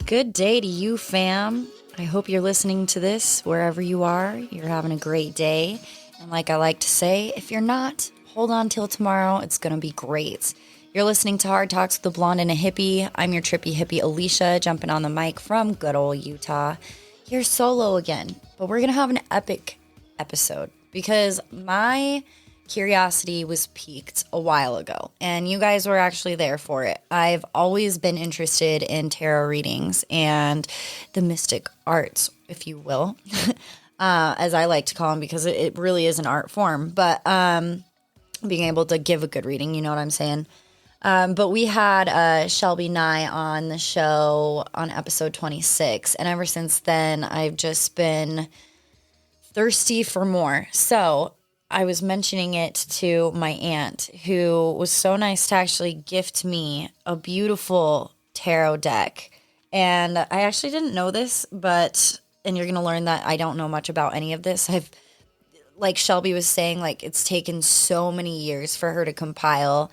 Good day to you, fam. I hope you're listening to this wherever you are. You're having a great day. And like I like to say, if you're not, hold on till tomorrow. It's going to be great. You're listening to Hard Talks with a Blonde and a Hippie. I'm your Trippy Hippie, Alicia, jumping on the mic from good old Utah. Here solo again, but we're going to have an epic episode because my curiosity was piqued a while ago, and you guys were actually there for it. I've always been interested in tarot readings and the mystic arts, if you will, as I like to call them, because it really is an art form. But being able to give a good reading, you know what I'm saying? But we had Shelby Nye on the show on episode 26, and ever since then, I've just been thirsty for more. So I was mentioning it to my aunt, who was so nice to actually gift me a beautiful tarot deck. And I actually didn't know this, and you're going to learn that I don't know much about any of this. Like Shelby was saying, like it's taken so many years for her to compile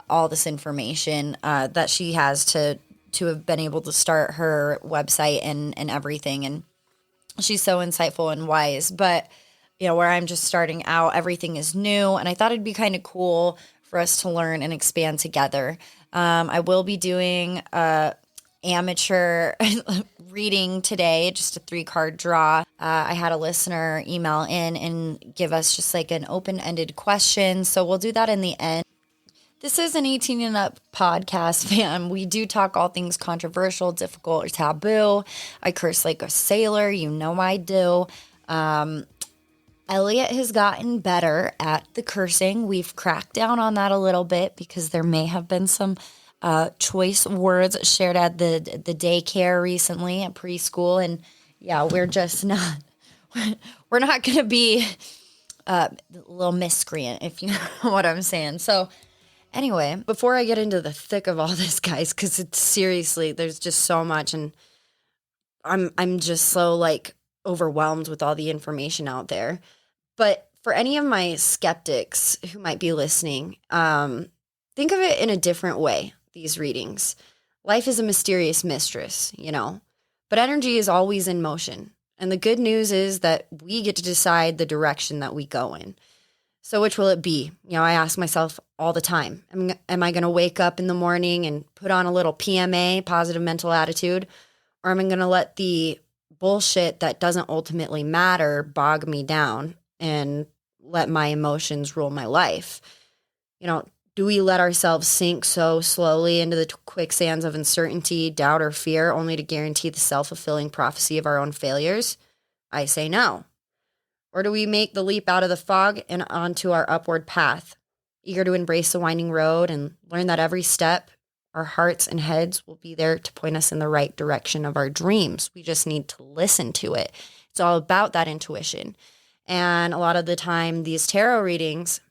all this information that she has to have been able to start her website and everything. And she's so insightful and wise. But where I'm just starting out, everything is new, and I thought it'd be kind of cool for us to learn and expand together. I will be doing a amateur reading today, just a 3-card draw. I had a listener email in and give us just like an open-ended question, so we'll do that in the end. This is an 18 and up podcast, fam. We do talk all things controversial, difficult, or taboo. I curse like a sailor. You know I do. Elliot has gotten better at the cursing. We've cracked down on that a little bit because there may have been some choice words shared at the daycare recently at preschool. And yeah, we're just not, we're not going to be a little miscreant, if you know what I'm saying. So anyway, before I get into the thick of all this, guys, because it's seriously, there's just so much, and I'm just so like overwhelmed with all the information out there. But for any of my skeptics who might be listening, think of it in a different way, these readings. Life is a mysterious mistress, but energy is always in motion. And the good news is that we get to decide the direction that we go in. So which will it be? I ask myself all the time, am I going to wake up in the morning and put on a little PMA, positive mental attitude, or am I going to let the bullshit that doesn't ultimately matter bog me down and let my emotions rule my life? Do we let ourselves sink so slowly into the quicksands of uncertainty, doubt, or fear only to guarantee the self-fulfilling prophecy of our own failures? I say no. Or do we make the leap out of the fog and onto our upward path, eager to embrace the winding road and learn that every step, our hearts and heads will be there to point us in the right direction of our dreams? We just need to listen to it. It's all about that intuition. And a lot of the time, these tarot readings,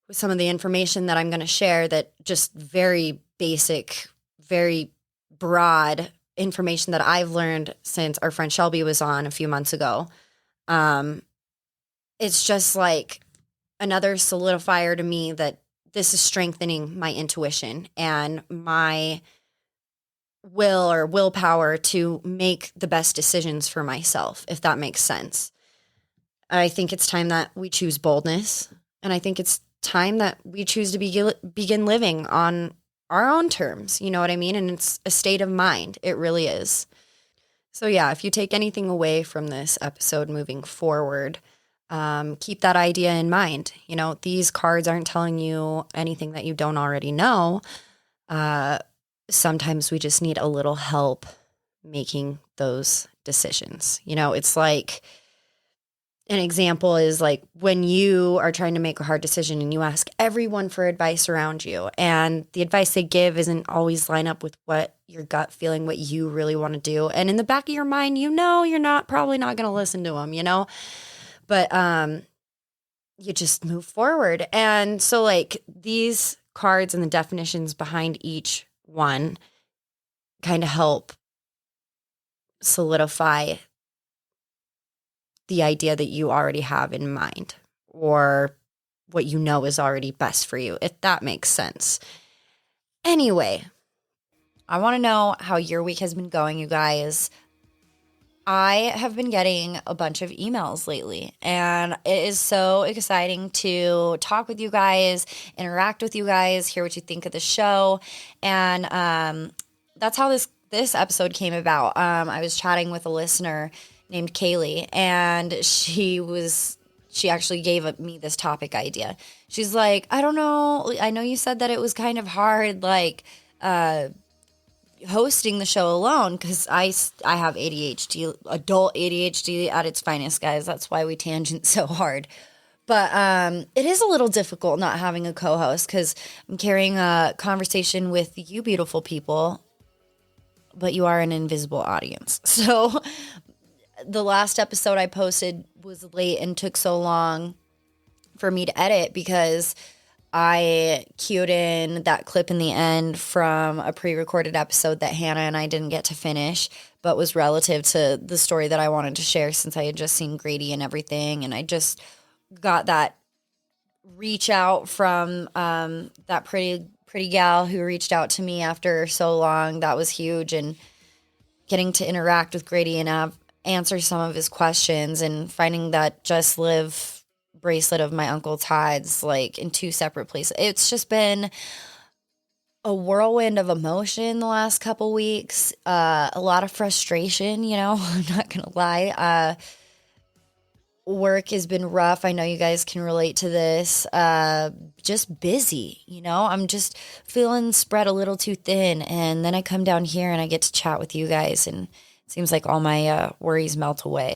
with some of the information that I'm going to share, that just very basic, very broad information that I've learned since our friend Shelby was on a few months ago, it's just like another solidifier to me that this is strengthening my intuition and my will or willpower to make the best decisions for myself, if that makes sense. I think it's time that we choose boldness, and I think it's time that we choose to begin living on our own terms, you know what I mean? And it's a state of mind. It really is. So yeah, if you take anything away from this episode moving forward, keep that idea in mind. These cards aren't telling you anything that you don't already know. Sometimes we just need a little help making those decisions. It's like, an example is like when you are trying to make a hard decision and you ask everyone for advice around you, and the advice they give isn't always line up with what your gut feeling, what you really want to do. And in the back of your mind, you're probably not going to listen to them, but you just move forward. And so like these cards and the definitions behind each one kind of help solidify the idea that you already have in mind, or what you know is already best for you, if that makes sense. Anyway, I want to know how your week has been going, you guys. I have been getting a bunch of emails lately, and it is so exciting to talk with you guys, interact with you guys, hear what you think of the show, and that's how this episode came about. I was chatting with a listener named Kailie, and she actually gave me this topic idea. She's like, I don't know, I know you said that it was kind of hard, like hosting the show alone, because I have ADHD, adult ADHD at its finest, guys. That's why we tangent so hard. But it is a little difficult not having a co-host, because I'm carrying a conversation with you beautiful people, but you are an invisible audience. So the last episode I posted was late and took so long for me to edit because I cued in that clip in the end from a pre-recorded episode that Hannah and I didn't get to finish, but was relative to the story that I wanted to share since I had just seen Grady and everything. And I just got that reach out from that pretty gal who reached out to me after so long. That was huge. And getting to interact with Grady and answer some of his questions, and finding that Just Live bracelet of my Uncle Todd's, like, in two separate places. It's just been a whirlwind of emotion the last couple weeks. A lot of frustration, I'm not gonna lie. Work has been rough. I know you guys can relate to this. Just busy, I'm just feeling spread a little too thin. And then I come down here and I get to chat with you guys, and it seems like all my worries melt away.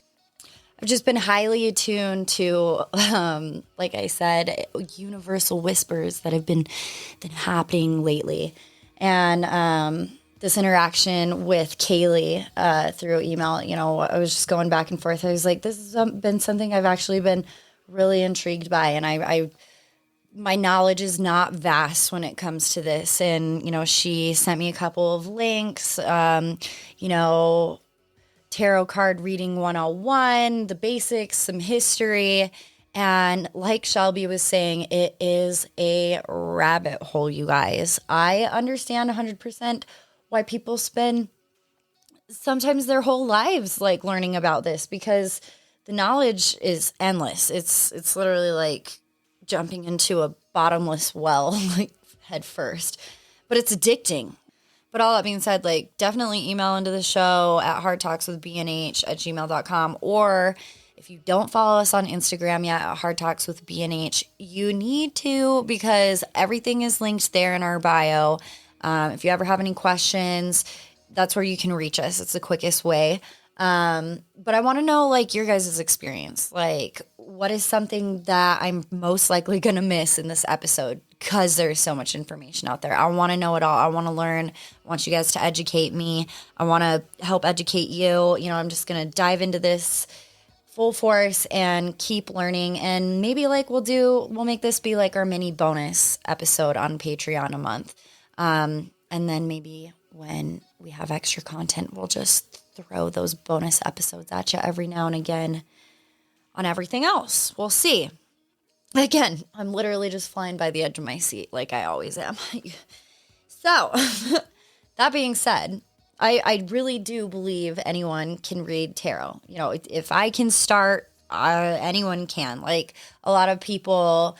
I've just been highly attuned to, like I said, universal whispers that have been happening lately. And this interaction with Kailie through email, I was just going back and forth. I was like, this has been something I've actually been really intrigued by. And my knowledge is not vast when it comes to this. And, she sent me a couple of links, tarot card reading 101, the basics, some history. And like Shelby was saying, it is a rabbit hole, you guys. I understand 100% why people spend sometimes their whole lives like learning about this, because the knowledge is endless. It's literally like jumping into a bottomless well, like head first. But it's addicting. But all that being said, like, definitely email into the show at hardtalkswithbnh@gmail.com. Or if you don't follow us on Instagram yet at hardtalkswithbnh, you need to, because everything is linked there in our bio. If you ever have any questions, that's where you can reach us. It's the quickest way. But I want to know, like, your guys' experience. Like, what is something that I'm most likely going to miss in this episode? Because there's so much information out there. I want to know it all. I want to learn. I want you guys to educate me. I want to help educate you. I'm just going to dive into this full force and keep learning. And maybe, like, we'll make this be like our mini bonus episode on Patreon a month. And then maybe when we have extra content, we'll just throw those bonus episodes at you every now and again on everything else. We'll see. Again, I'm literally just flying by the edge of my seat like I always am. So, that being said, I really do believe anyone can read tarot. If I can start, anyone can. Like, a lot of people,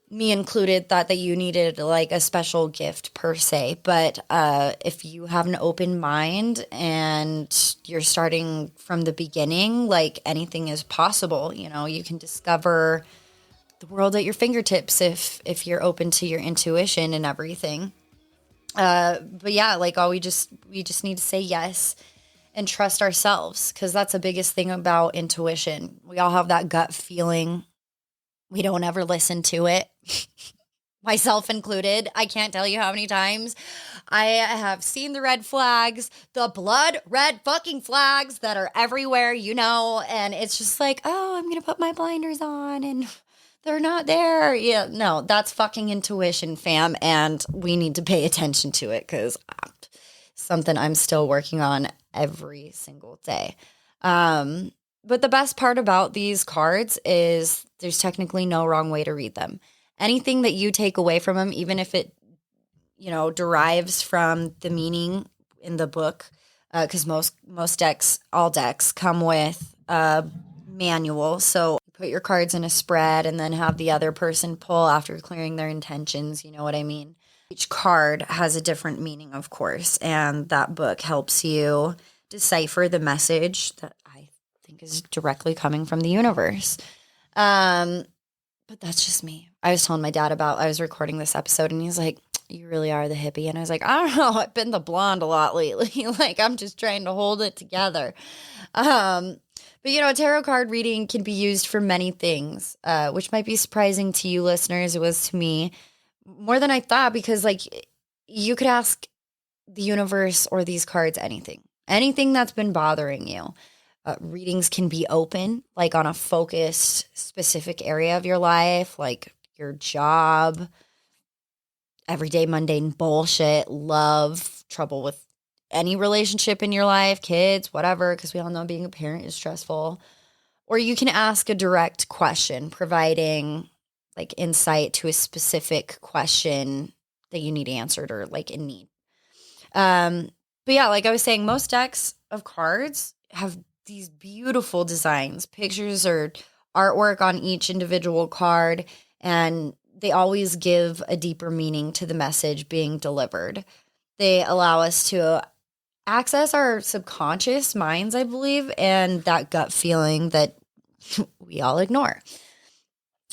me included, thought that you needed like a special gift per se. But if you have an open mind and you're starting from the beginning, like, anything is possible. You can discover the world at your fingertips if you're open to your intuition and everything. But yeah, like, we just need to say yes and trust ourselves, because that's the biggest thing about intuition. We all have that gut feeling. We don't ever listen to it. Myself included. I can't tell you how many times I have seen the red flags, the blood red fucking flags that are everywhere, and it's just like, oh, I'm going to put my blinders on and they're not there. Yeah, no, that's fucking intuition, fam. And we need to pay attention to it, because something I'm still working on every single day. But the best part about these cards is there's technically no wrong way to read them. Anything that you take away from them, even if it, derives from the meaning in the book, because most decks, all decks, come with a manual. So put your cards in a spread and then have the other person pull after clearing their intentions. You know what I mean? Each card has a different meaning, of course, and that book helps you decipher the message that I think is directly coming from the universe. But that's just me. I was telling my dad I was recording this episode, and he's like, you really are the hippie. And I was like, I don't know. I've been the blonde a lot lately. Like, I'm just trying to hold it together. But, a tarot card reading can be used for many things, which might be surprising to you listeners. It was to me more than I thought, because, like, you could ask the universe or these cards anything that's been bothering you. Readings can be open, like on a focused, specific area of your life, like your job, everyday mundane bullshit, love, trouble with any relationship in your life, kids, whatever, because we all know being a parent is stressful. Or you can ask a direct question, providing like insight to a specific question that you need answered or like in need. But yeah, like I was saying, most decks of cards have these beautiful designs, pictures or artwork on each individual card, and they always give a deeper meaning to the message being delivered. They allow us to access our subconscious minds, I believe, and that gut feeling that we all ignore.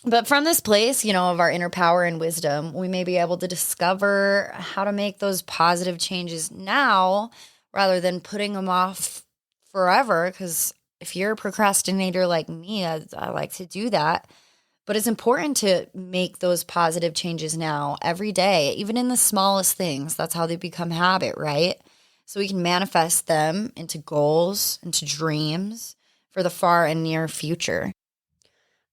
But from this place, of our inner power and wisdom, we may be able to discover how to make those positive changes now rather than putting them off forever. Because if you're a procrastinator like me, I like to do that. But it's important to make those positive changes now, every day, even in the smallest things. That's how they become habit, right? So we can manifest them into goals, into dreams for the far and near future.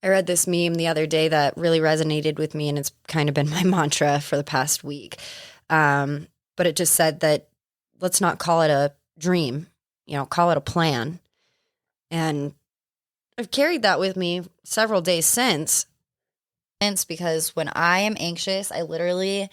I read this meme the other day that really resonated with me, and it's kind of been my mantra for the past week. But it just said that let's not call it a dream, call it a plan. And I've carried that with me several days since, because when I am anxious, I literally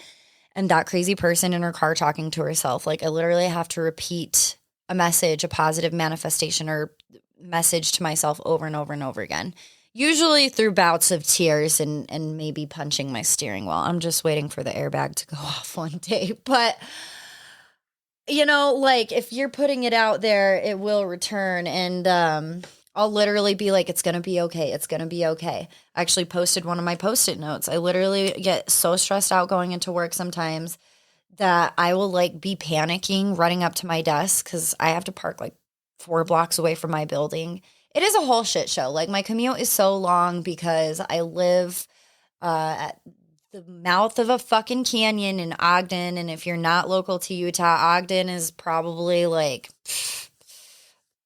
am that crazy person in her car talking to herself. Like, I literally have to repeat a message, a positive manifestation or message to myself over and over and over again. Usually through bouts of tears and maybe punching my steering wheel. I'm just waiting for the airbag to go off one day. But, like, if you're putting it out there, it will return. And I'll literally be like, it's going to be okay. It's going to be okay. I actually posted one of my Post-it notes. I literally get so stressed out going into work sometimes that I will, like, be panicking running up to my desk because I have to park, like, 4 blocks away from my building. It is a whole shit show. Like, my commute is so long because I live at the mouth of a fucking canyon in Ogden. And if you're not local to Utah, Ogden is probably like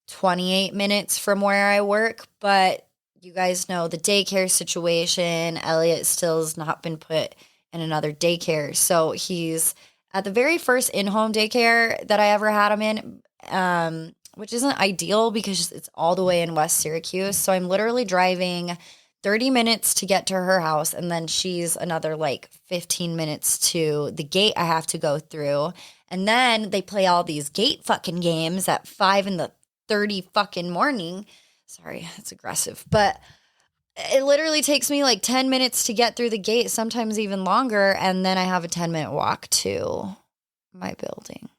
28 minutes from where I work. But you guys know the daycare situation. Elliot still has not been put in another daycare. So he's at the very first in-home daycare that I ever had him in. Which isn't ideal because it's all the way in West Syracuse. So I'm literally driving 30 minutes to get to her house. And then she's another like 15 minutes to the gate I have to go through. And then they play all these gate fucking games at 5:30 fucking morning. Sorry, that's aggressive. But it literally takes me like 10 minutes to get through the gate, sometimes even longer. And then I have a 10-minute walk to my building.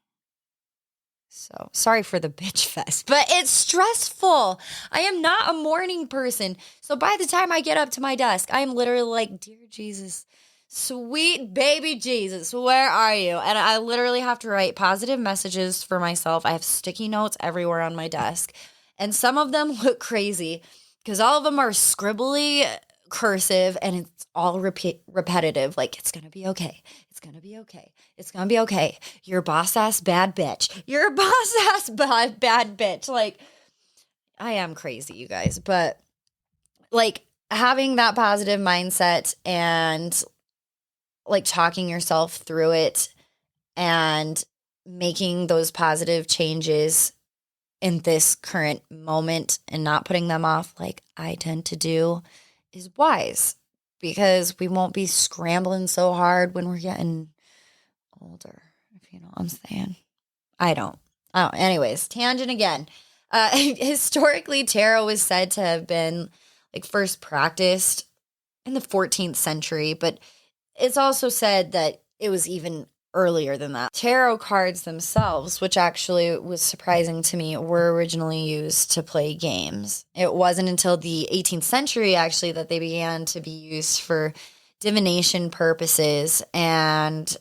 So sorry for the bitch fest, but it's stressful. I am not a morning person. So by the time I get up to my desk, I am literally like, dear Jesus, sweet baby Jesus, where are you? And I literally have to write positive messages for myself. I have sticky notes everywhere on my desk. And some of them look crazy because all of them are scribbly cursive and it's all repetitive. Like, it's going to be okay. It's going to be okay. It's going to be okay. You're a boss ass bad bitch. You're a boss ass bad bitch. Like, I am crazy, you guys. But like, having that positive mindset and like talking yourself through it and making those positive changes in this current moment and not putting them off like I tend to do is wise, because we won't be scrambling so hard when we're getting older, if you know what I'm saying. I don't. Oh, anyways, tangent again. Historically, tarot is said to have been like first practiced in the 14th century, but it's also said that it was even earlier than that. Tarot cards themselves, which actually was surprising to me, were originally used to play games. It wasn't until the 18th century, actually, that they began to be used for divination purposes. And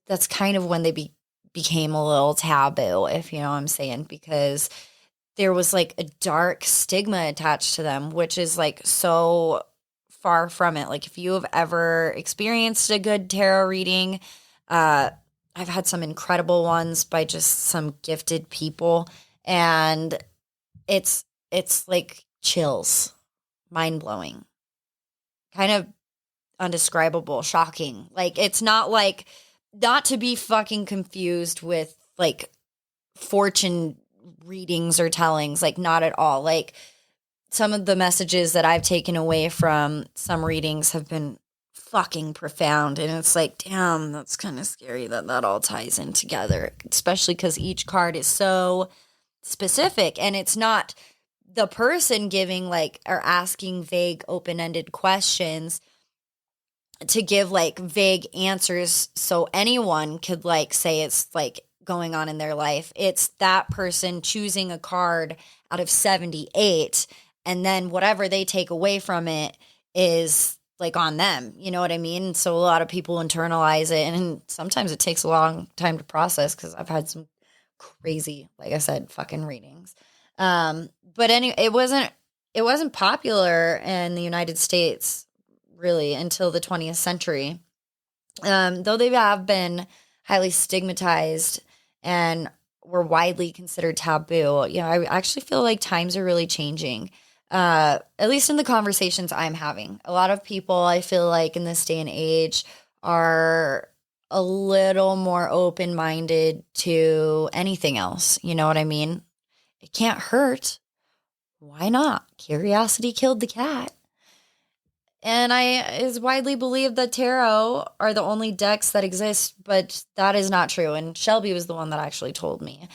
that's kind of when they became a little taboo, if you know what I'm saying, because there was like a dark stigma attached to them, which is like so far from it. Like if you have ever experienced a good tarot reading, I've had some incredible ones by just some gifted people, and it's like chills, mind blowing, kind of undescribable, shocking. Like it's not to be fucking confused with like fortune readings or tellings, like not at all. Like some of the messages that I've taken away from some readings have been fucking profound, and it's like, damn, that's kind of scary that all ties in together, especially because each card is so specific, and it's not the person giving like or asking vague open-ended questions to give like vague answers so anyone could like say it's like going on in their life. It's that person choosing a card out of 78, and then whatever they take away from it is like on them. You know what I mean? So a lot of people internalize it, and sometimes it takes a long time to process because I've had some crazy, like I said, fucking readings. But anyway, it wasn't popular in the United States really until the 20th century. Though they have been highly stigmatized and were widely considered taboo. You know, I actually feel like times are really changing. At least in the conversations I'm having. A lot of people, I feel like in this day and age, are a little more open-minded to anything else. You know what I mean? It can't hurt. Why not? Curiosity killed the cat. And it's widely believed that tarot are the only decks that exist, but that is not true. And Shelby was the one that actually told me.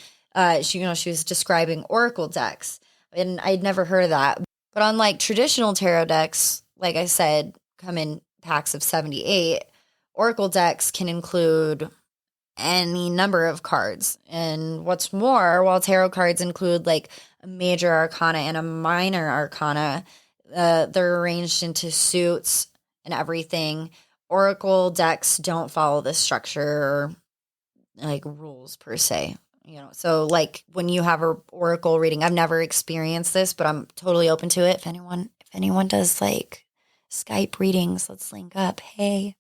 She was describing oracle decks, and I'd never heard of that. But unlike traditional tarot decks, like I said, come in packs of 78, oracle decks can include any number of cards. And what's more, while tarot cards include like a major arcana and a minor arcana, they're arranged into suits and everything. Oracle decks don't follow this structure or like rules per se. You know, so like when you have a oracle reading, I've never experienced this, but I'm totally open to it. If anyone does like Skype readings, let's link up. Hey,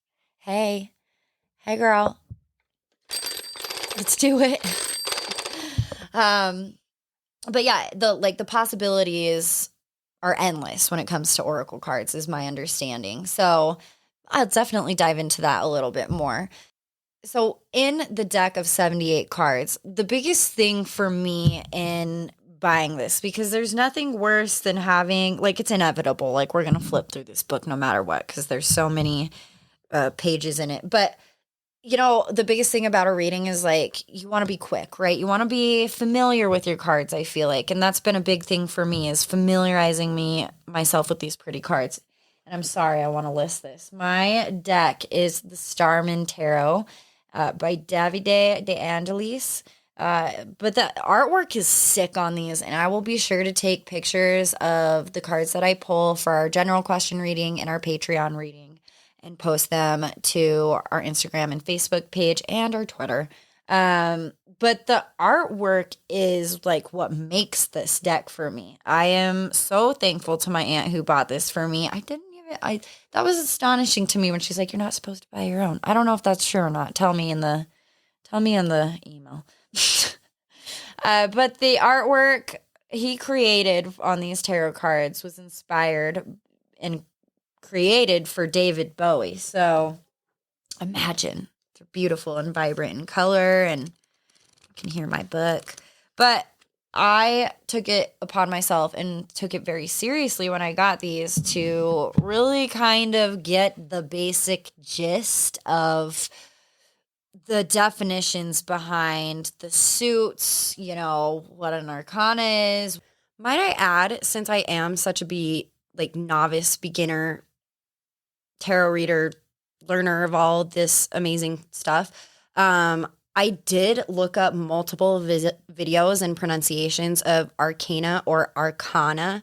girl, let's do it. But yeah, the possibilities are endless when it comes to oracle cards, is my understanding. So I'll definitely dive into that a little bit more. So in the deck of 78 cards, the biggest thing for me in buying this, because there's nothing worse than having, like, it's inevitable, like we're going to flip through this book no matter what, because there's so many pages in it. But you know, the biggest thing about a reading is like you want to be quick, right? You want to be familiar with your cards, I feel like. And that's been a big thing for me, is familiarizing myself with these pretty cards. And I'm sorry, I want to list this. My deck is the Starman Tarot by Davide DeAngeles. But the artwork is sick on these, and I will be sure to take pictures of the cards that I pull for our general question reading and our Patreon reading, and post them to our Instagram and Facebook page and our Twitter. But the artwork is like what makes this deck for me. I am so thankful to my aunt who bought this for me. That was astonishing to me when she's like, "You're not supposed to buy your own." I don't know if that's true or not. Tell me in the email. But the artwork he created on these tarot cards was inspired and created for David Bowie. So imagine, they're beautiful and vibrant in color, and you can hear my book. But I took it upon myself and took it very seriously when I got these to really kind of get the basic gist of the definitions behind the suits, what an arcana is. Might I add, since I am such a novice beginner tarot reader, learner of all this amazing stuff, I did look up multiple videos and pronunciations of arcana or arcana.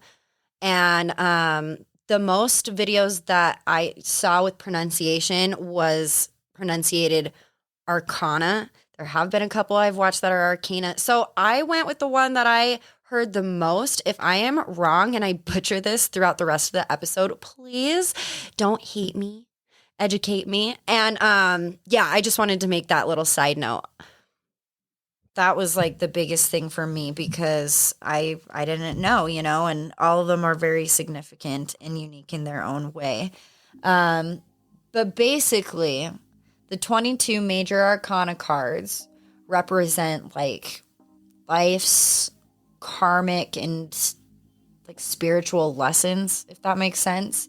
And the most videos that I saw with pronunciation was pronunciated arcana. There have been a couple I've watched that are arcana. So I went with the one that I heard the most. If I am wrong and I butcher this throughout the rest of the episode, please don't hate me, educate me. And yeah, I just wanted to make that little side note. That was like the biggest thing for me because I didn't know, and all of them are very significant and unique in their own way. But basically, the 22 major arcana cards represent like life's karmic and like spiritual lessons, if that makes sense.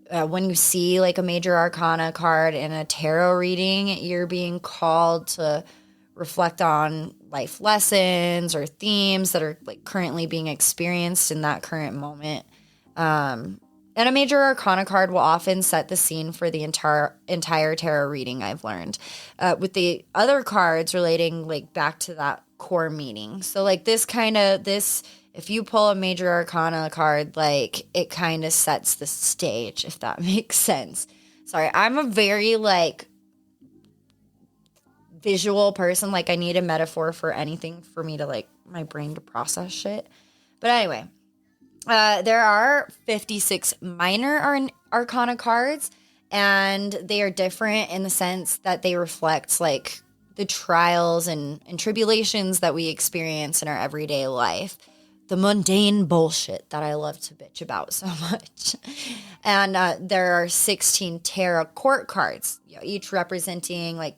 When you see like a major arcana card in a tarot reading, you're being called to reflect on life lessons or themes that are like currently being experienced in that current moment. And a major arcana card will often set the scene for the entire tarot reading, I've learned. With the other cards relating like back to that core meaning. So like if you pull a major arcana card, like it kind of sets the stage, if that makes sense. Sorry, I'm a very like visual person. Like I need a metaphor for anything for me to like my brain to process shit. But anyway, there are 56 minor arcana cards, and they are different in the sense that they reflect like the trials and tribulations that we experience in our everyday life. The mundane bullshit that I love to bitch about so much. And there are 16 tarot court cards, each representing like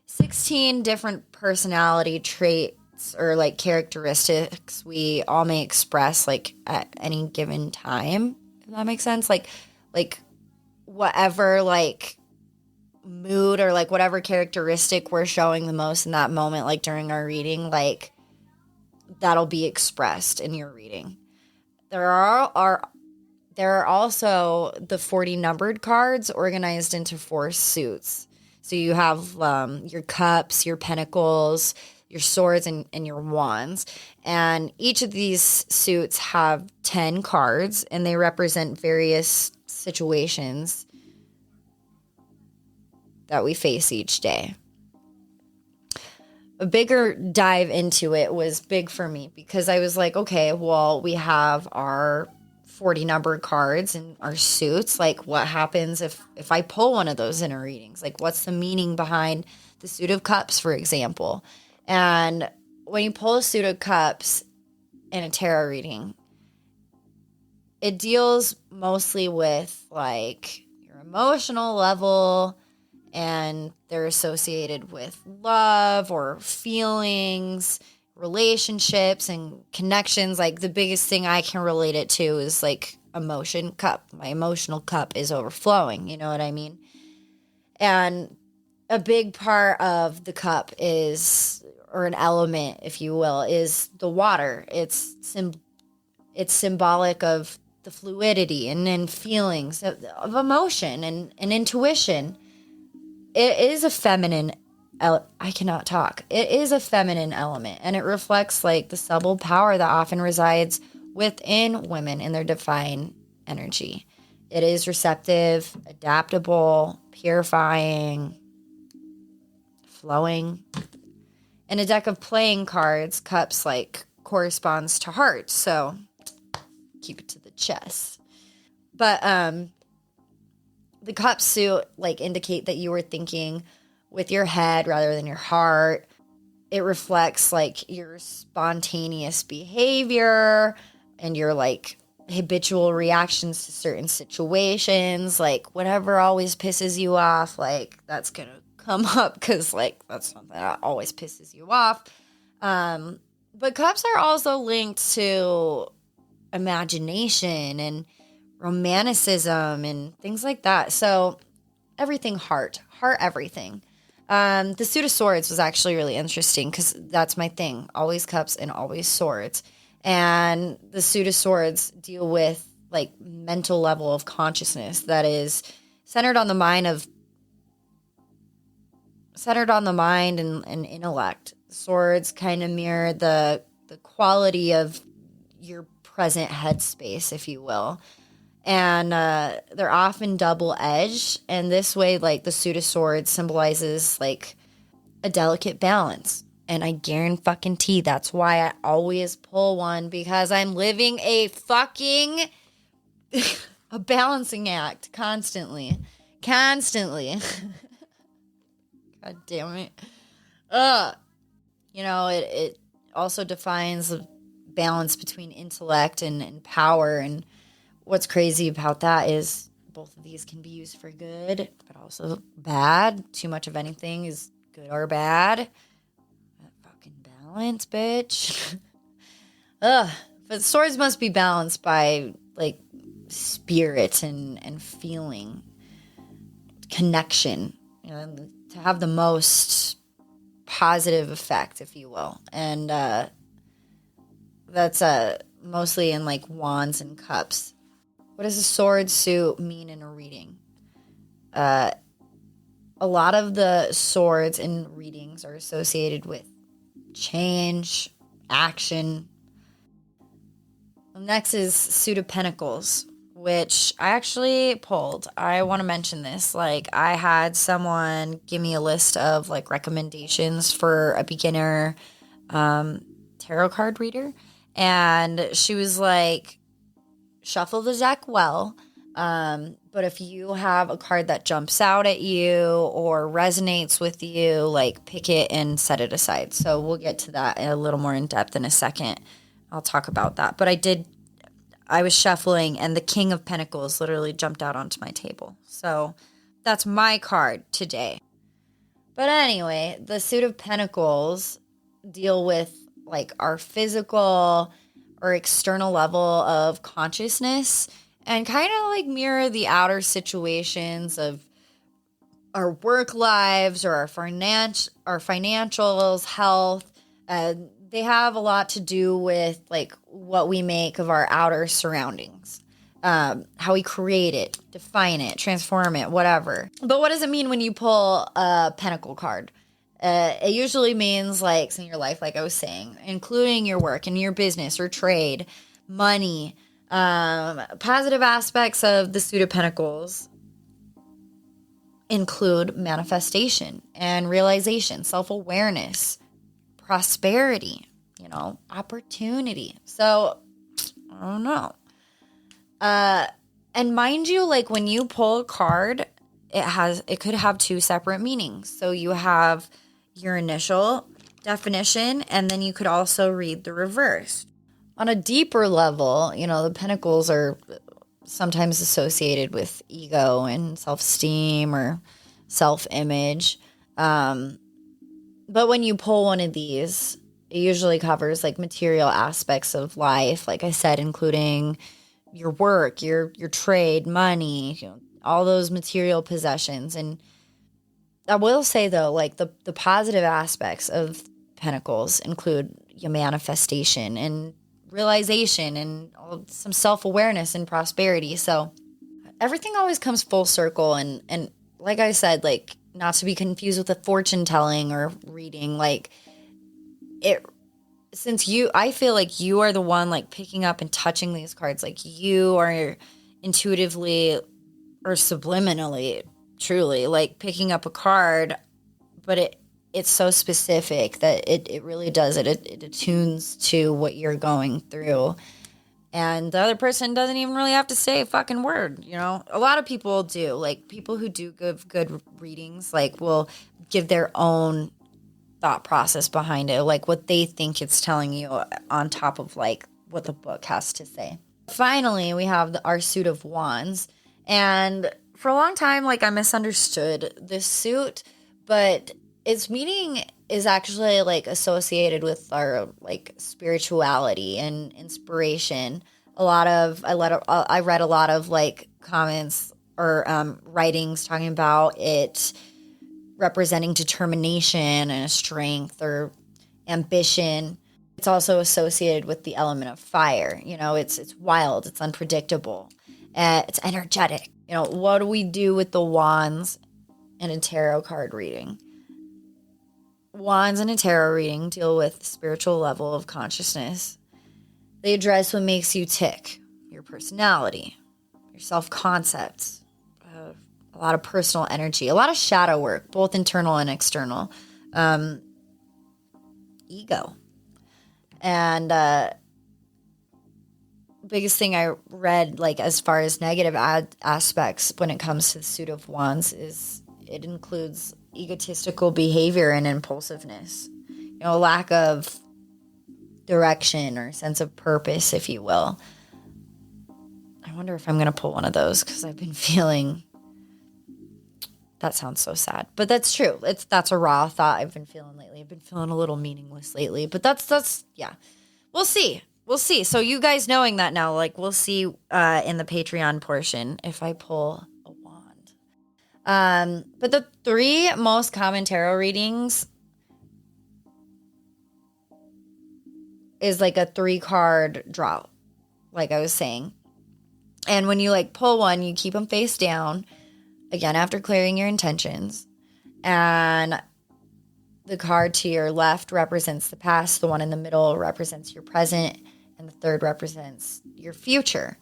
16 different personality traits or like characteristics we all may express like at any given time, if that makes sense. Like whatever like mood or like whatever characteristic we're showing the most in that moment, like during our reading, like that'll be expressed in your reading. There are also the 40 numbered cards organized into 4 suits. So you have your cups, your pentacles, your swords, and your wands. And each of these suits have 10 cards, and they represent various situations that we face each day. A bigger dive into it was big for me because I was like, okay, well, we have our 40 numbered cards and our suits. Like, what happens if I pull one of those in a readings? Like, what's the meaning behind the suit of cups, for example? And when you pull a suit of cups in a tarot reading, it deals mostly with like your emotional level, and they're associated with love or feelings, relationships and connections. Like the biggest thing I can relate it to is like emotion cup. My emotional cup is overflowing. You know what I mean? And a big part of the cup is, or an element, if you will, is the water. It's symbolic of the fluidity and feelings of emotion and intuition. It is a feminine, I cannot talk. It is a feminine element, and it reflects like the subtle power that often resides within women in their divine energy. It is receptive, adaptable, purifying, flowing. In a deck of playing cards, cups like corresponds to hearts, so keep it to the chest. But the cup suit like indicate that you were thinking with your head rather than your heart. It reflects like your spontaneous behavior and your like habitual reactions to certain situations. Like whatever always pisses you off, like that's gonna come up because like that's something that always pisses you off. But cups are also linked to imagination and romanticism and things like that. So everything heart everything. The suit of swords was actually really interesting because that's my thing. Always cups and always swords. And the suit of swords deal with like mental level of consciousness that is centered on the mind and intellect. Swords kind of mirror the quality of your present headspace, if you will. And they're often double-edged. And this way, like, the suit of swords symbolizes, like, a delicate balance. And I guarantee that's why I always pull one, because I'm living a fucking a balancing act constantly. God damn it. It also defines the balance between intellect and power. And what's crazy about that is both of these can be used for good, but also bad. Too much of anything is good or bad. That fucking balance, bitch. But swords must be balanced by, like, spirit and feeling, connection, to have the most positive effect, if you will. And that's mostly in, like, wands and cups. What does a sword suit mean in a reading? A lot of the swords in readings are associated with change, action. Next is suit of pentacles, which I actually pulled. I want to mention this. Like, I had someone give me a list of, like, recommendations for a beginner tarot card reader. And she was like, shuffle the deck well. But if you have a card that jumps out at you or resonates with you, like, pick it and set it aside. So we'll get to that a little more in depth in a second. I'll talk about that. But I was shuffling and the King of Pentacles literally jumped out onto my table. So that's my card today. But anyway, the suit of Pentacles deal with, like, our physical or external level of consciousness and kind of, like, mirror the outer situations of our work lives or our financials, health. They have a lot to do with, like, what we make of our outer surroundings, how we create it, define it, transform it, whatever. But what does it mean when you pull a pentacle card? It usually means, like, in your life, like I was saying, including your work and your business or trade, money. Positive aspects of the suit of pentacles include manifestation and realization, self-awareness, prosperity, opportunity. So, I don't know. And mind you, like, when you pull a card, it could have two separate meanings. So you have your initial definition, and then you could also read the reverse. On a deeper level, the pentacles are sometimes associated with ego and self-esteem or self-image. But when you pull one of these, it usually covers, like, material aspects of life, like I said, including your work, your trade, money, all those material possessions. And I will say, though, like, the positive aspects of pentacles include your manifestation and realization and some self-awareness and prosperity. So everything always comes full circle. And like I said, like, not to be confused with a fortune telling or reading, like, I feel like you are the one, like, picking up and touching these cards. Like, you are intuitively or subliminally, truly, like, picking up a card, but it's so specific that it really does it attunes to what you're going through. And the other person doesn't even really have to say a fucking word, A lot of people do. Like, people who do good readings, like, will give their own thought process behind it, like what they think it's telling you on top of, like, what the book has to say. Finally, we have our suit of wands. And for a long time, like, I misunderstood this suit, but its meaning is actually, like, associated with our, like, spirituality and inspiration. I read a lot of, like, comments or writings talking about it representing determination and a strength or ambition. It's also associated with the element of fire. It's wild, it's unpredictable, it's energetic. What do we do with the wands in a tarot card reading? Wands in a tarot reading deal with the spiritual level of consciousness. They address what makes you tick, your personality, your self-concept, a lot of personal energy, a lot of shadow work, both internal and external, ego. And biggest thing I read, like as far as negative aspects when it comes to the suit of wands, is it includes egotistical behavior and impulsiveness, a lack of direction or sense of purpose, if you will. I wonder if I'm going to pull one of those, because I've been feeling, that sounds so sad, but that's true. That's a raw thought I've been feeling lately. I've been feeling a little meaningless lately, but that's yeah. We'll see. So you guys knowing that now, like, we'll see in the Patreon portion if I pull a wand. But the 3 most common tarot readings is like a 3-card draw, like I was saying. And when you like pull one, you keep them face down, again, after clearing your intentions. And the card to your left represents the past, the one in the middle represents your present, and the third represents your future.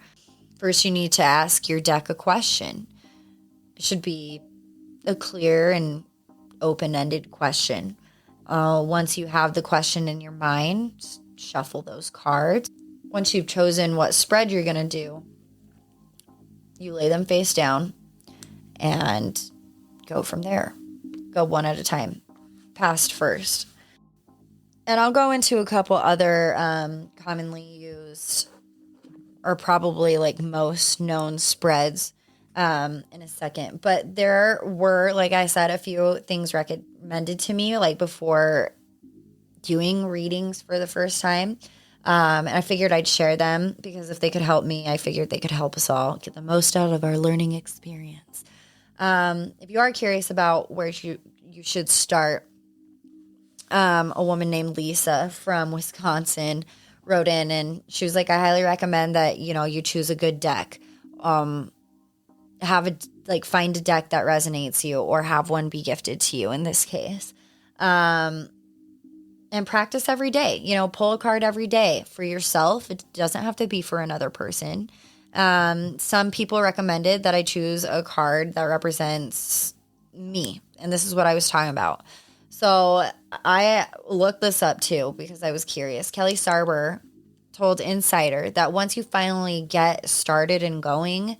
First, you need to ask your deck a question. It should be a clear and open-ended question. Once you have the question in your mind, shuffle those cards. Once you've chosen what spread you're going to do, you lay them face down and go from there. Go one at a time. Past first. And I'll go into a couple other commonly used, or probably like most known spreads in a second. But there were, like I said, a few things recommended to me like before doing readings for the first time. And I figured I'd share them, because if they could help me, I figured they could help us all get the most out of our learning experience. If you are curious about where you should start, a woman named Lisa from Wisconsin wrote in, and she was like, I highly recommend that, you choose a good deck. Find a deck that resonates you, or have one be gifted to you in this case. And practice every day, pull a card every day for yourself. It doesn't have to be for another person. Some people recommended that I choose a card that represents me. And this is what I was talking about. So I looked this up too, because I was curious. Kelly Sarber told Insider that once you finally get started and going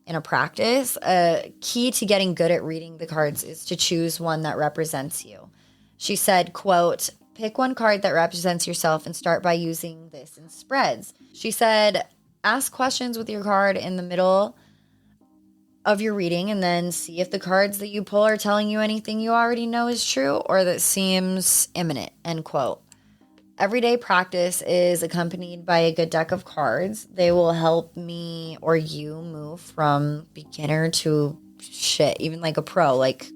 in a practice, a key to getting good at reading the cards is to choose one that represents you. She said, quote, pick one card that represents yourself and start by using this in spreads. She said, ask questions with your card in the middle of your reading, and then see if the cards that you pull are telling you anything you already know is true or that seems imminent, end quote. Everyday practice is accompanied by a good deck of cards. They will help me or you move from beginner to shit, even like a pro, like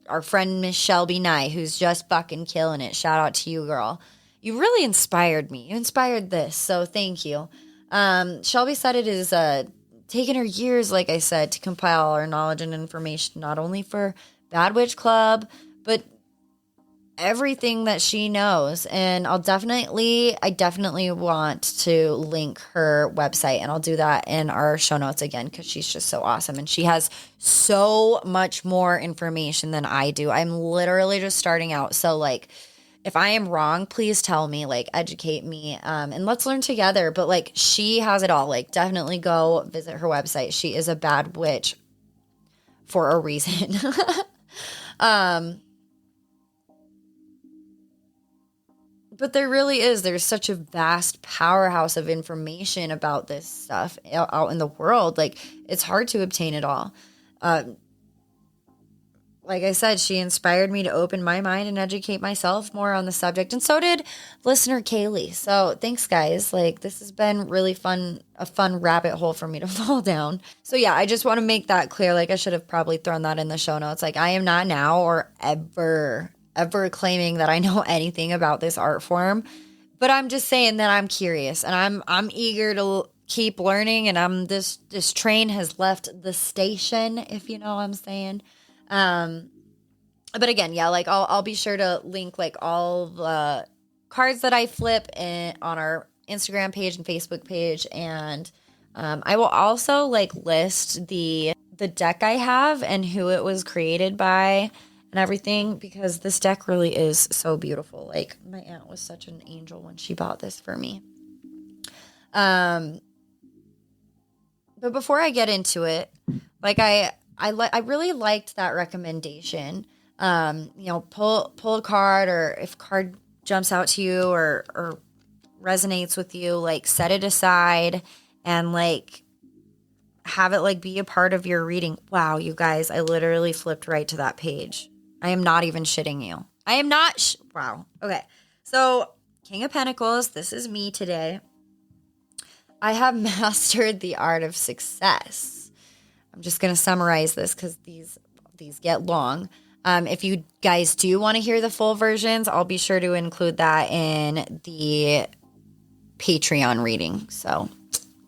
our friend Miss Shelby Nye, who's just fucking killing it. Shout out to you, girl. You really inspired me. You inspired this, so thank you. Shelby said it is taken her years, like I said, to compile our knowledge and information, not only for Bad Witch Club, but everything that she knows. And I definitely want to link her website, and I'll do that in our show notes again, because she's just so awesome. And she has so much more information than I do. I'm literally just starting out. So like, if I am wrong, please tell me, like, educate me, and let's learn together. But like, she has it all. Like, definitely go visit her website. She is a bad witch for a reason. But there's such a vast powerhouse of information about this stuff out in the world. Like, it's hard to obtain it all. like I said, she inspired me to open my mind and educate myself more on the subject. And so did listener Kailie. So thanks, guys. Like, this has been really fun, a fun rabbit hole for me to fall down. So yeah, I just want to make that clear. Like, I should have probably thrown that in the show notes. Like, I am not now or ever claiming that I know anything about this art form. But I'm just saying that I'm curious and I'm eager to keep learning. And this train has left the station, if you know what I'm saying. But again, yeah, like I'll be sure to link like all the cards that I flip on our Instagram page and Facebook page. And, I will also like list the deck I have and who it was created by and everything, because this deck really is so beautiful. Like, my aunt was such an angel when she bought this for me. But before I get into it, like I really liked that recommendation. Pull a card, or if a card jumps out to you or resonates with you, like set it aside and like have it like be a part of your reading. Wow, you guys, I literally flipped right to that page. I am not even shitting you. I am not. Wow. Okay. So King of Pentacles, this is me today. I have mastered the art of success. I'm just going to summarize this because these get long. If you guys do want to hear the full versions, I'll be sure to include that in the Patreon reading. So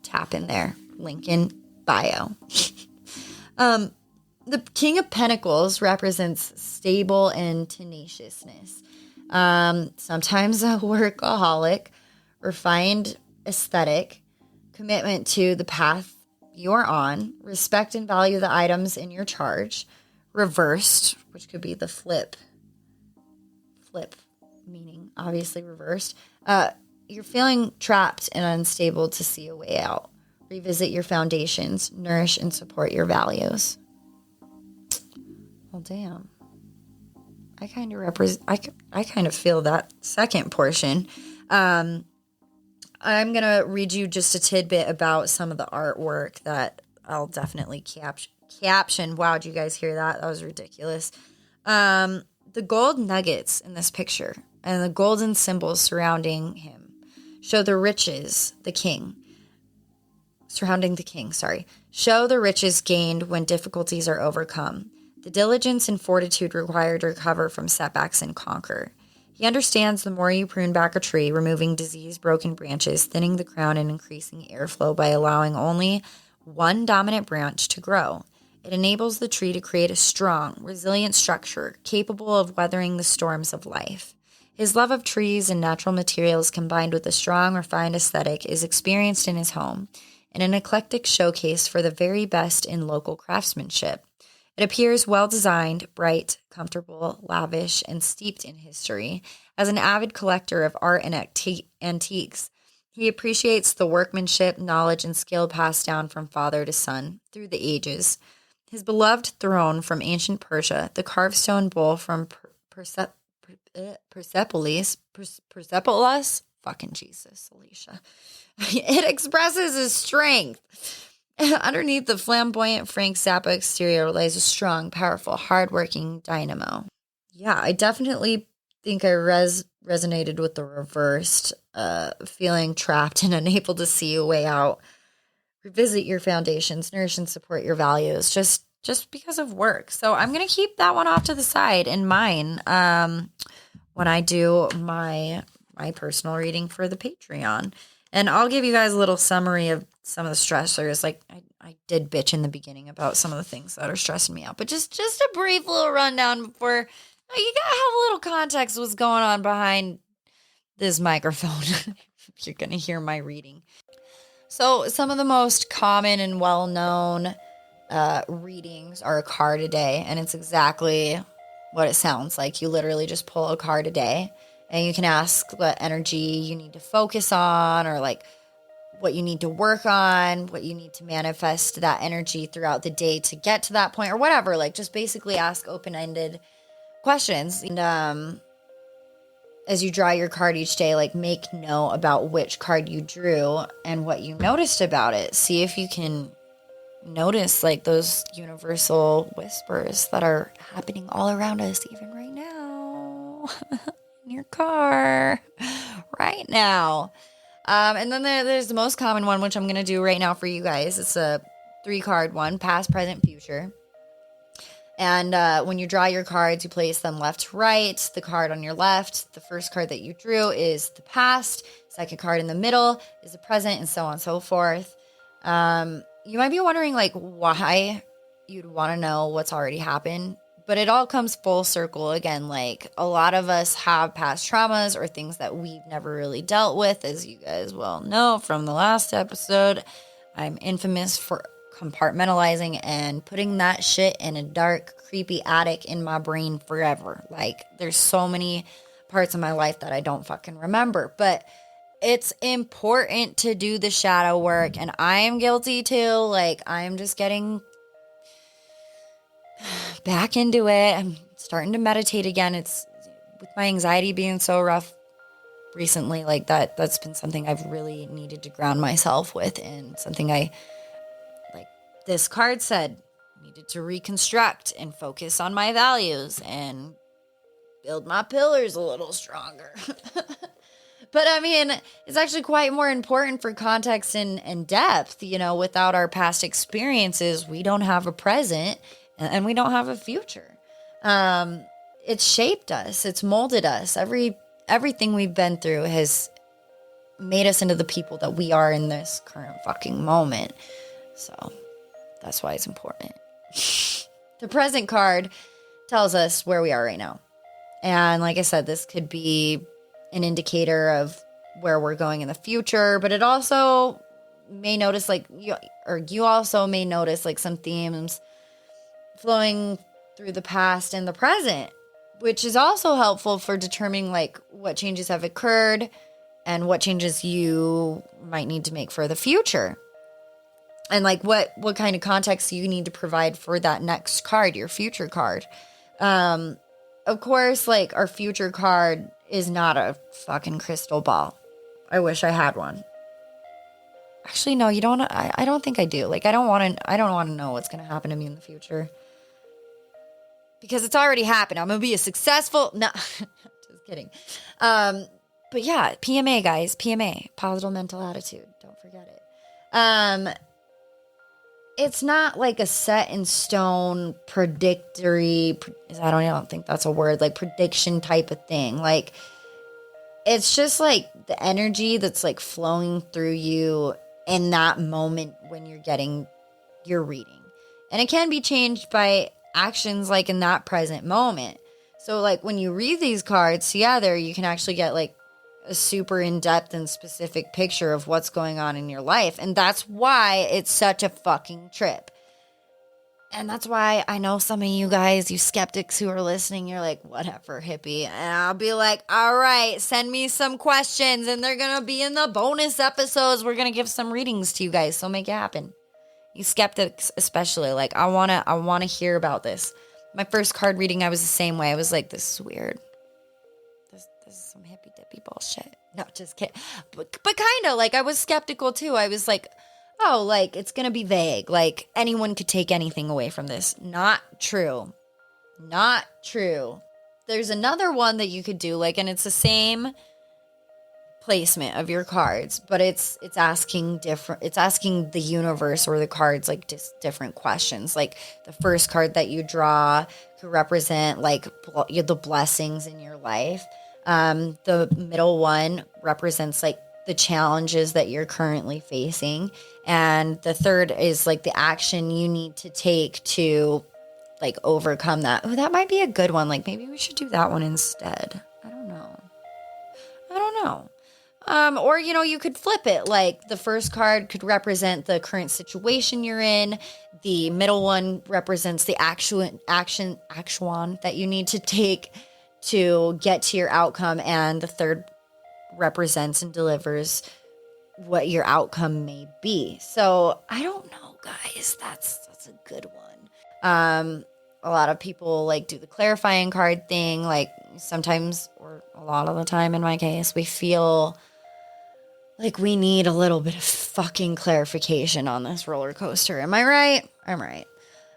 tap in there. Link in bio. The King of Pentacles represents stable and tenaciousness. Sometimes a workaholic, refined aesthetic, commitment to the path you are on, respect and value the items in your charge, reversed, which could be the flip meaning obviously reversed. You're feeling trapped and unstable to see a way out. Revisit your foundations, nourish and support your values. Well, damn. I kind of feel that second portion. I'm going to read you just a tidbit about some of the artwork that I'll definitely caption. Wow, did you guys hear that? That was ridiculous. The gold nuggets in this picture and the golden symbols surrounding him show the riches, show the riches gained when difficulties are overcome, the diligence and fortitude required to recover from setbacks and conquer. He understands the more you prune back a tree, removing disease, broken branches, thinning the crown, and increasing airflow by allowing only one dominant branch to grow. It enables the tree to create a strong, resilient structure capable of weathering the storms of life. His love of trees and natural materials combined with a strong, refined aesthetic is experienced in his home, in an eclectic showcase for the very best in local craftsmanship. It appears well-designed, bright, comfortable, lavish, and steeped in history. As an avid collector of art and antiques, he appreciates the workmanship, knowledge, and skill passed down from father to son through the ages. His beloved throne from ancient Persia, the carved stone bowl from Persepolis, fucking Jesus, Alicia. It expresses his strength. Underneath the flamboyant Frank Zappa exterior lies a strong, powerful, hardworking dynamo. Yeah, I definitely think I resonated with the reversed, feeling trapped and unable to see a way out. Revisit your foundations, nourish and support your values, just because of work. So I'm going to keep that one off to the side in mine when I do my personal reading for the Patreon. And I'll give you guys a little summary of some of the stressors. Like I did bitch in the beginning about some of the things that are stressing me out, but just a brief little rundown before you gotta have a little context of what's going on behind this microphone. You're gonna hear my reading. So some of the most common and well-known readings are a card a day, and it's exactly what it sounds like. You literally just pull a card a day. And you can ask what energy you need to focus on, or like what you need to work on, what you need to manifest that energy throughout the day to get to that point, or whatever. Like, just basically ask open-ended questions. And as you draw your card each day, like, make note about which card you drew and what you noticed about it. See if you can notice like those universal whispers that are happening all around us, even right now, in your car, right now. And then there's the most common one, which I'm going to do right now for you guys. It's a 3-card one, past, present, future. And when you draw your cards, you place them left to right. The card on your left, the first card that you drew is the past. Second card in the middle is the present, and so on and so forth. You might be wondering, like, why you'd want to know what's already happened. But it all comes full circle again. Like, a lot of us have past traumas or things that we've never really dealt with. As you guys well know from the last episode, I'm infamous for compartmentalizing and putting that shit in a dark, creepy attic in my brain forever. Like, there's so many parts of my life that I don't fucking remember. But it's important to do the shadow work, and I am guilty too. Like, I'm just getting back into it. I'm starting to meditate again. It's with my anxiety being so rough recently, like that's been something I've really needed to ground myself with, and something I, like this card said, needed to reconstruct and focus on my values and build my pillars a little stronger. But I mean, it's actually quite more important for context and depth. You know, without our past experiences, we don't have a present and we don't have a future. It's shaped us. It's molded us. Everything we've been through has made us into the people that we are in this current fucking moment. So that's why it's important. The present card tells us where we are right now. And like I said, this could be an indicator of where we're going in the future, but it also may notice you also may notice like some themes flowing through the past and the present, which is also helpful for determining like what changes have occurred and what changes you might need to make for the future. And like what kind of context you need to provide for that next card, your future card. Of course, like our future card is not a fucking crystal ball. I wish I had one. Actually, no, you don't. I don't think I do. Like, I don't want to know what's going to happen to me in the future. Because it's already happened. I'm going to be a successful... No, just kidding. But yeah, PMA, guys. PMA. Positive mental attitude. Don't forget it. It's not like a set in stone predictory... I don't think that's a word. Like, prediction type of thing. Like, it's just like the energy that's like flowing through you in that moment when you're getting your reading. And it can be changed by actions like in that present moment. So like when you read these cards together, you can actually get like a super in-depth and specific picture of what's going on in your life. And that's why it's such a fucking trip. And that's why I know some of you guys, you skeptics who are listening, you're like, whatever, hippie. And I'll be like, all right, send me some questions and they're going to be in the bonus episodes. We're going to give some readings to you guys. So make it happen. You skeptics especially, like, I want to hear about this. My first card reading, I was the same way. I was like, this is weird. This is some hippy dippy bullshit. No, just kidding. But kind of, like, I was skeptical too. I was like, oh, like, it's going to be vague. Like, anyone could take anything away from this. Not true. Not true. There's another one that you could do, like, and it's the same placement of your cards, but it's asking the universe or the cards like just different questions. Like the first card that you draw could represent like the blessings in your life. The middle one represents like the challenges that you're currently facing, and the third is like the action you need to take to like overcome that. Oh, that might be a good one. Like maybe we should do that one instead. I don't know. Or, you know, you could flip it. Like the first card could represent the current situation you're in. The middle one represents the action that you need to take to get to your outcome. And the third represents and delivers what your outcome may be. So I don't know, guys. That's a good one. A lot of people like do the clarifying card thing. Like sometimes, or a lot of the time in my case, we feel Like, we need a little bit of fucking clarification on this roller coaster. Am I right? I'm right.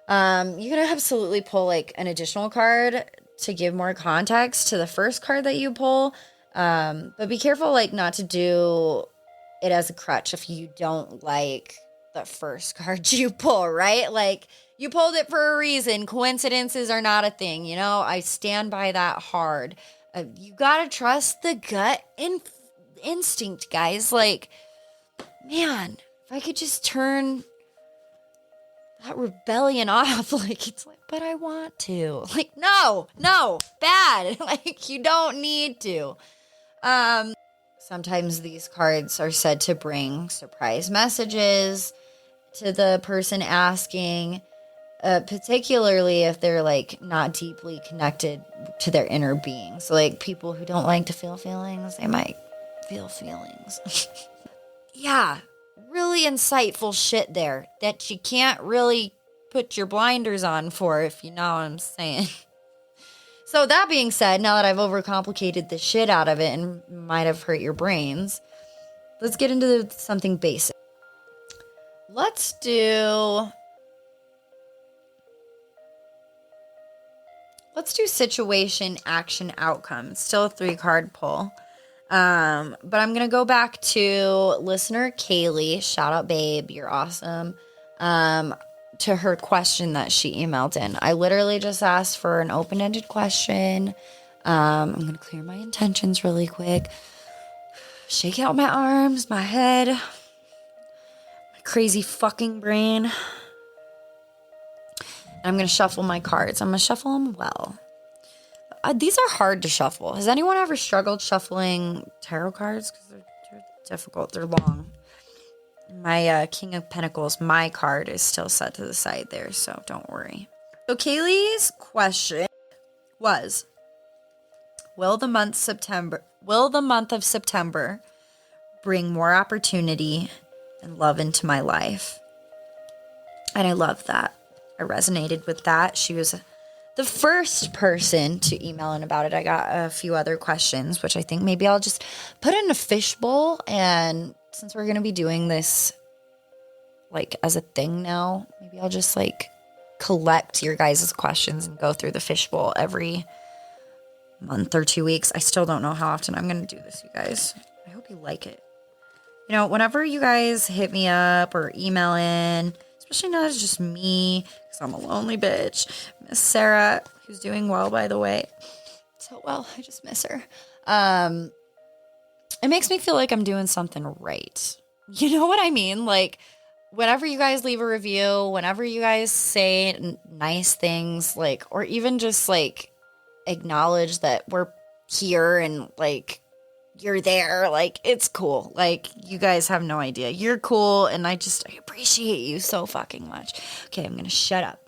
You can absolutely pull like an additional card to give more context to the first card that you pull. But be careful, like, not to do it as a crutch if you don't like the first card you pull, right? Like, you pulled it for a reason. Coincidences are not a thing, you know? I stand by that hard. You gotta trust the gut instinct, guys. Like, man, if I could just turn that rebellion off, like, it's like, but I want to. Like, no, bad. Like, you don't need to. Sometimes these cards are said to bring surprise messages to the person asking, particularly if they're like not deeply connected to their inner being. So like people who don't like to feel feelings, they might feel feelings. Yeah, really insightful shit there that you can't really put your blinders on for, if you know what I'm saying. So that being said, now that I've overcomplicated the shit out of it and might have hurt your brains, let's get into something basic. Let's do situation, action, outcome. Still a 3-card pull. But I'm going to go back to listener Kailie. Shout out, babe. You're awesome. To her question that she emailed in. I literally just asked for an open-ended question. I'm going to clear my intentions really quick. Shake out my arms, my head, my crazy fucking brain. I'm going to shuffle my cards. I'm going to shuffle them well. These are hard to shuffle. Has anyone ever struggled shuffling tarot cards? Because they're difficult. They're long. My King of Pentacles, my card, is still set to the side there, so don't worry. So Kailie's question was, will the month of September bring more opportunity and love into my life? And I love that. I resonated with that. She was the first person to email in about it. I got a few other questions, which I think maybe I'll just put in a fishbowl. And since we're going to be doing this like as a thing now, maybe I'll just like collect your guys' questions and go through the fishbowl every month or 2 weeks. I still don't know how often I'm going to do this, you guys. I hope you like it. You know, whenever you guys hit me up or email in, especially now it's just me, because I'm a lonely bitch. Miss Sarah, who's doing well, by the way. So well, I just miss her. It makes me feel like I'm doing something right. You know what I mean? Like, whenever you guys leave a review, whenever you guys say nice things, like, or even just like acknowledge that we're here and like you're there, like, it's cool. Like, you guys have no idea. You're cool, and I appreciate you so fucking much. Okay, I'm gonna shut up.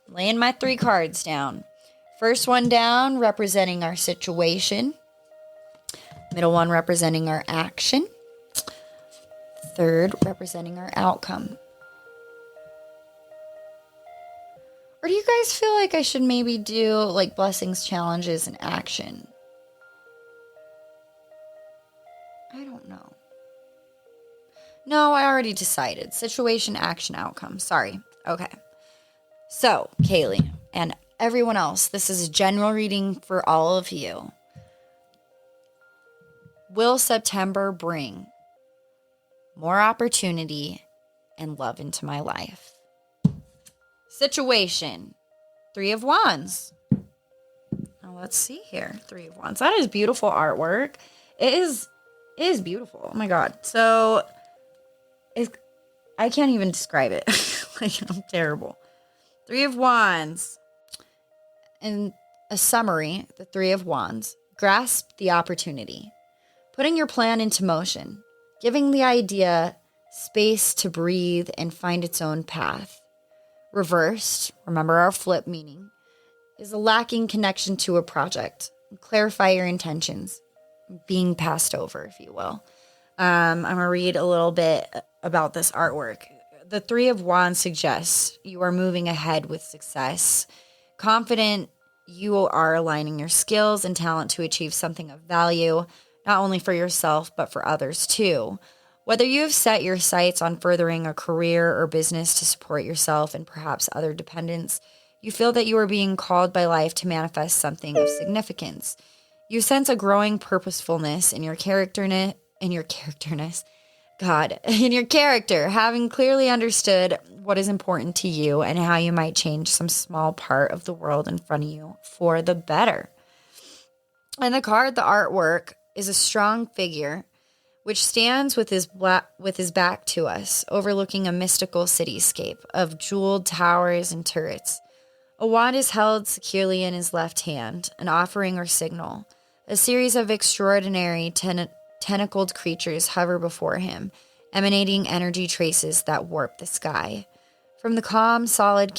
Laying my 3 cards down. First one down, representing our situation. Middle one representing our action. Third, representing our outcome. Or do you guys feel like I should maybe do like blessings, challenges, and action? I don't know. No, I already decided. Situation, action, outcome. Sorry. Okay. So, Kailie and everyone else, this is a general reading for all of you. Will September bring more opportunity and love into my life? Situation, 3 of Wands. Now let's see here. 3 of Wands. That is beautiful artwork. It is beautiful. Oh my God. So I can't even describe it. Like, I'm terrible. 3 of Wands. In a summary, the 3 of Wands. Grasp the opportunity. Putting your plan into motion. Giving the idea space to breathe and find its own path. Reversed, remember our flip meaning, is a lacking connection to a project. Clarify your intentions. Being passed over, if you will. I'm going to read a little bit about this artwork. The 3 of Wands suggests you are moving ahead with success. Confident you are aligning your skills and talent to achieve something of value, not only for yourself, but for others too. Whether you have set your sights on furthering a career or business to support yourself and perhaps other dependents, you feel that you are being called by life to manifest something of significance. You sense a growing purposefulness in your characterness, in your character, having clearly understood what is important to you and how you might change some small part of the world in front of you for the better. And the card, the artwork, is a strong figure which stands with his back to us, overlooking a mystical cityscape of jeweled towers and turrets. A wand is held securely in his left hand, an offering or signal. A series of extraordinary tentacled creatures hover before him, emanating energy traces that warp the sky. From the calm, solid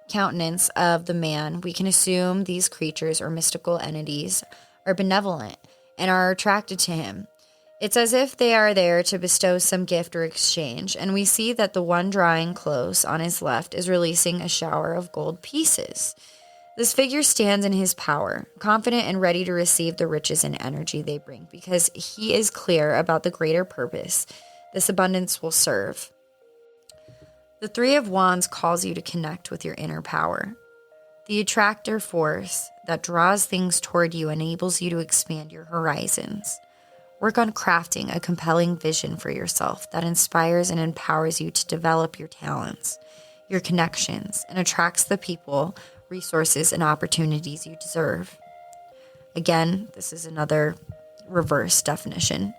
countenance of the man, we can assume these creatures or mystical entities are benevolent and are attracted to him. It's as if they are there to bestow some gift or exchange, and we see that the one drawing close on his left is releasing a shower of gold pieces. This figure stands in his power, confident and ready to receive the riches and energy they bring, because he is clear about the greater purpose this abundance will serve. The Three of Wands calls you to connect with your inner power. The attractor force that draws things toward you enables you to expand your horizons. Work on crafting a compelling vision for yourself that inspires and empowers you to develop your talents, your connections, and attracts the people, resources, and opportunities you deserve. Again, this is another reverse definition.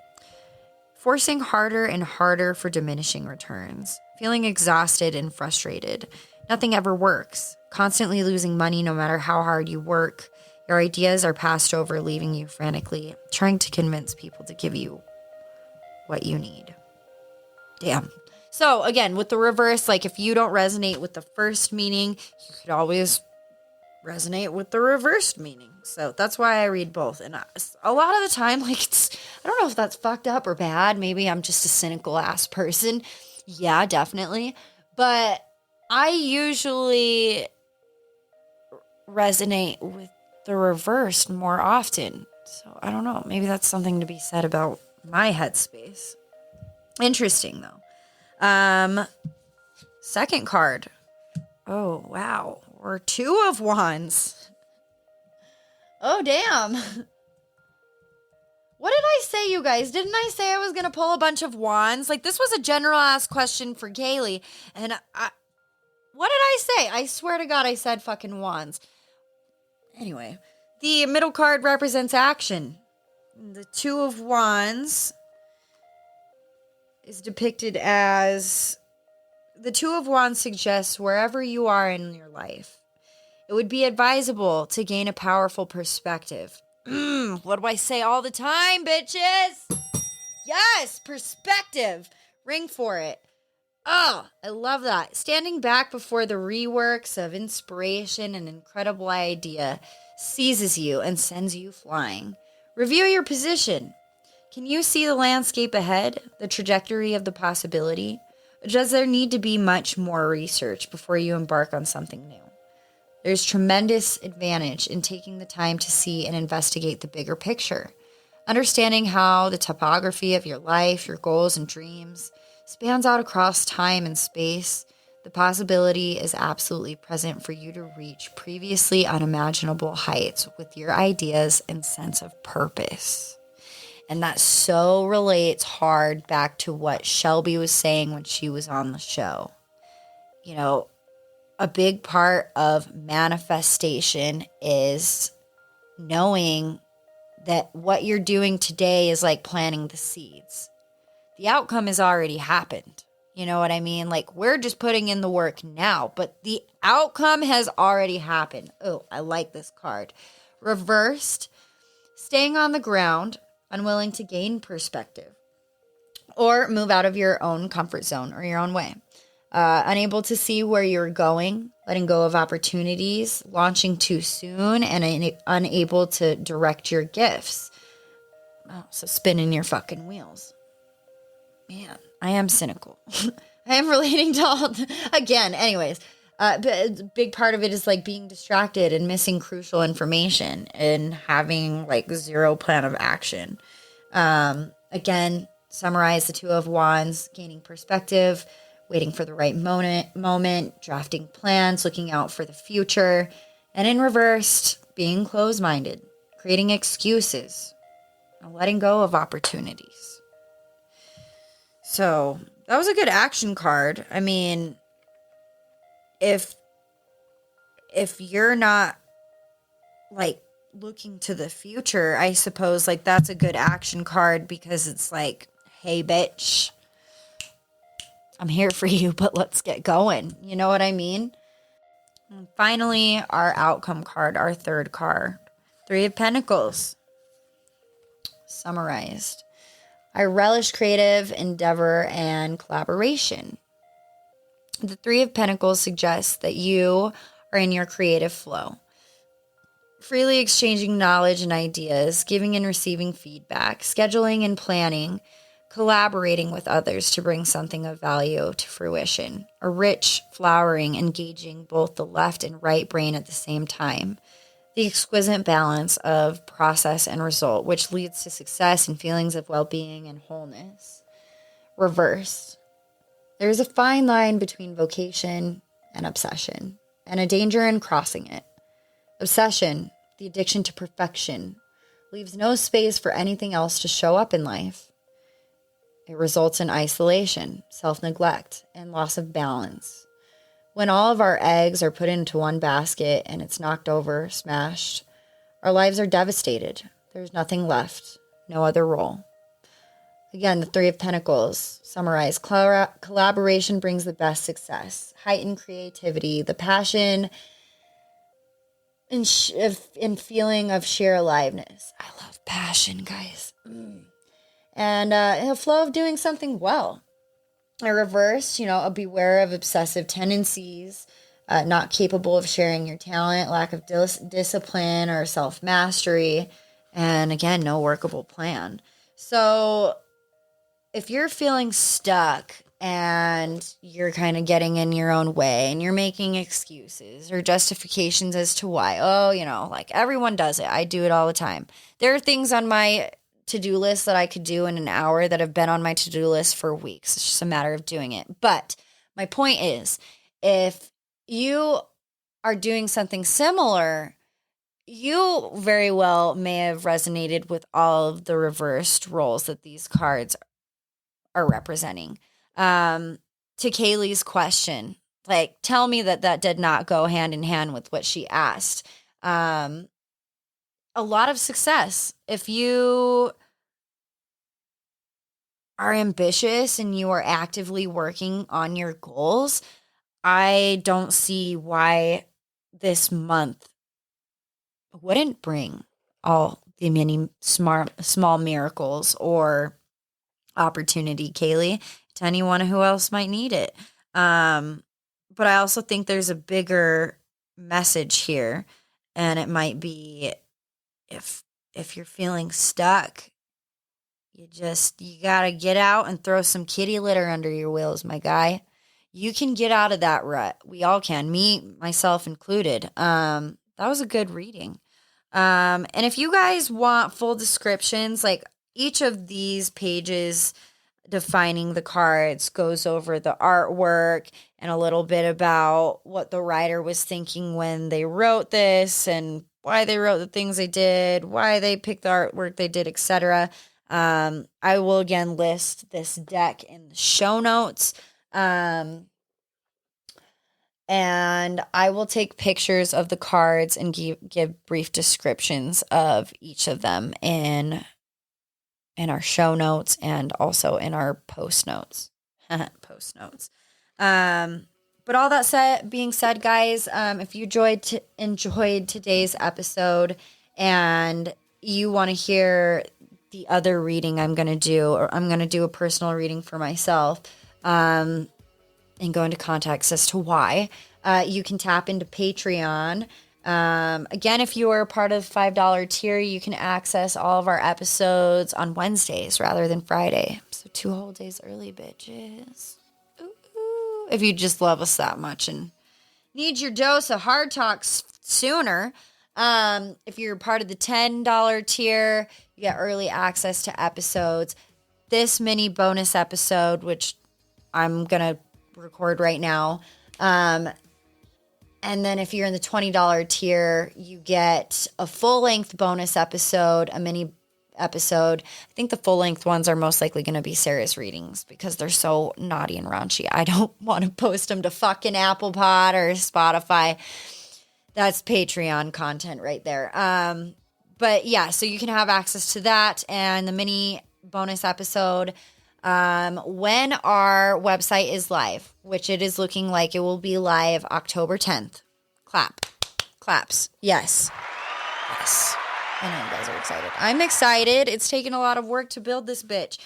Forcing harder and harder for diminishing returns. Feeling exhausted and frustrated. Nothing ever works. Constantly losing money no matter how hard you work. Your ideas are passed over, leaving you frantically trying to convince people to give you what you need. Damn. So again, with the reverse, like if you don't resonate with the first meaning, you could always resonate with the reversed meaning. So that's why I read both. And a lot of the time, like I don't know if that's fucked up or bad. Maybe I'm just a cynical ass person. Yeah, definitely. But I usually resonate with the reversed more often. So I don't know. Maybe that's something to be said about my headspace. Interesting though. Second card. Oh, wow. We're Two of Wands. Oh, damn. What did I say, you guys? Didn't I say I was going to pull a bunch of wands? Like, this was a general ass question for Kailie. And what did I say? I swear to God, I said fucking wands. Anyway, the middle card represents action. The Two of Wands is depicted as... The Two of Wands suggests wherever you are in your life, it would be advisable to gain a powerful perspective. What do I say all the time, bitches? Yes, perspective. Ring for it. Oh, I love that. Standing back before the reworks of inspiration and incredible idea seizes you and sends you flying. Review your position. Can you see the landscape ahead, the trajectory of the possibility? Or does there need to be much more research before you embark on something new? There's tremendous advantage in taking the time to see and investigate the bigger picture. Understanding how the topography of your life, your goals and dreams spans out across time and space, the possibility is absolutely present for you to reach previously unimaginable heights with your ideas and sense of purpose. And that so relates hard back to what Shelby was saying when she was on the show. You know, a big part of manifestation is knowing that what you're doing today is like planting the seeds. The outcome has already happened. You know what I mean? Like, we're just putting in the work now, but the outcome has already happened. Oh, I like this card. Reversed, staying on the ground, unwilling to gain perspective or move out of your own comfort zone or your own way. Unable to see where you're going, letting go of opportunities, launching too soon, and unable to direct your gifts. Oh, so spinning your fucking wheels. Man, I am cynical. I am relating to all, again, anyways. But a big part of it is like being distracted and missing crucial information and having like zero plan of action. Again, Summarize the Two of Wands, gaining perspective, waiting for the right moment, drafting plans, looking out for the future. And in reversed, being closed-minded, creating excuses, and letting go of opportunities. So that was a good action card. I mean, if you're not like looking to the future, I suppose like that's a good action card, because it's like, hey bitch, I'm here for you, but let's get going. You know what I mean? And finally, our outcome card, our third card, Three of Pentacles. Summarized. I relish creative endeavor and collaboration. The Three of Pentacles suggests that you are in your creative flow, freely exchanging knowledge and ideas, giving and receiving feedback, scheduling and planning, collaborating with others to bring something of value to fruition. A rich, flowering, engaging both the left and right brain at the same time. The exquisite balance of process and result, which leads to success and feelings of well-being and wholeness. Reversed. There is a fine line between vocation and obsession, and a danger in crossing it. Obsession, the addiction to perfection, leaves no space for anything else to show up in life. It results in isolation, self-neglect, and loss of balance. When all of our eggs are put into one basket and it's knocked over, smashed, our lives are devastated. There's nothing left, no other role. Again, the Three of Pentacles, summarize. Collaboration brings the best success, heightened creativity, the passion and feeling of sheer aliveness. I love passion, guys. And a flow of doing something well. A reverse, beware of obsessive tendencies, not capable of sharing your talent, lack of discipline or self-mastery, and again, no workable plan. So if you're feeling stuck and you're kind of getting in your own way and you're making excuses or justifications as to why, like everyone does it. I do it all the time. There are things on my to-do list that I could do in an hour that have been on my to-do list for weeks. It's just a matter of doing it. But my point is, if you are doing something similar, you very well may have resonated with all of the reversed roles that these cards are representing. To Kailie's question, like, tell me that did not go hand in hand with what she asked. A lot of success. If you are ambitious and you are actively working on your goals, I don't see why this month wouldn't bring all the many small miracles or opportunity, Kailie, to anyone who else might need it. But I also think there's a bigger message here, and it might be if you're feeling stuck, you gotta get out and throw some kitty litter under your wheels, my guy. You can get out of that rut. We all can, me, myself included. That was a good reading. And if you guys want full descriptions, like each of these pages defining the cards goes over the artwork and a little bit about what the writer was thinking when they wrote this and why they wrote the things they did, why they picked the artwork they did, etc. I will again list this deck in the show notes. And I will take pictures of the cards and give brief descriptions of each of them in our show notes and also in our post notes. Post notes. But all that being said, guys, if you enjoyed today's episode and you want to hear the other reading I'm going to do, or I'm going to do a personal reading for myself, and go into context as to why, you can tap into Patreon. Again, if you are a part of the $5 tier, you can access all of our episodes on Wednesdays rather than Friday. So 2 whole days early, bitches. Ooh. If you just love us that much and need your dose of hard talks sooner. If you're part of the $10 tier, you get early access to episodes. this mini bonus episode, which I'm going to record right now. And then if you're in the $20 tier, you get a full-length bonus episode, a mini episode. I think the full-length ones are most likely going to be Sarah's readings because they're so naughty and raunchy. I don't want to post them to fucking Apple Pod or Spotify. That's Patreon content right there. But yeah, so you can have access to that and the mini bonus episode when our website is live, which it is looking like it will be live October 10th. Claps. Yes. I know you guys are excited. I'm excited. It's taken a lot of work to build this bitch.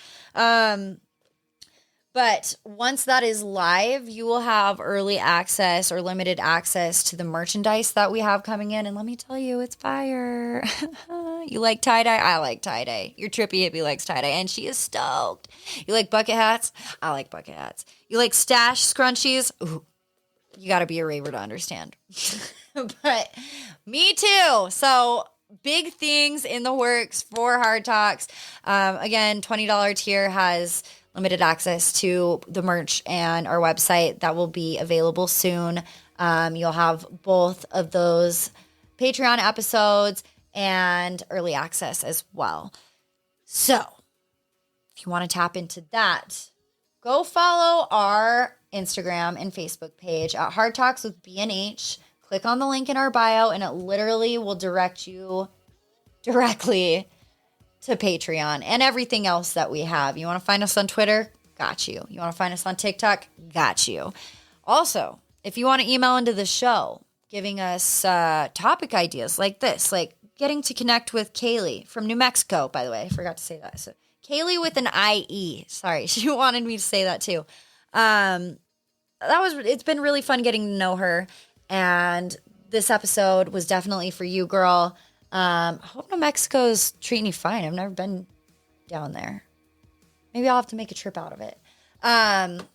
But once that is live, you will have early access or limited access to the merchandise that we have coming in. And let me tell you, it's fire. You like tie-dye? I like tie-dye. Your Trippy Hippie likes tie-dye, and she is stoked. You like bucket hats? I like bucket hats. You like stash scrunchies? Ooh, you got to be a raver to understand. But me too. So big things in the works for Hard Talks. Again, $20 tier has limited access to the merch and our website that will be available soon. You'll have both of those Patreon episodes and early access as well. So if you want to tap into that, go follow our Instagram and Facebook page at Hard Talks with B&H. Click on the link in our bio and it literally will direct you directly to Patreon and everything else that we have. You want to find us on Twitter? Got you. You want to find us on TikTok? Got you. Also, if you want to email into the show, giving us topic ideas like this, like getting to connect with Kailie from New Mexico, by the way. I forgot to say that. So Kailie with an I-E. Sorry, she wanted me to say that too. It's been really fun getting to know her. And this episode was definitely for you, girl. I hope New Mexico's treating you fine. I've never been down there. Maybe I'll have to make a trip out of it.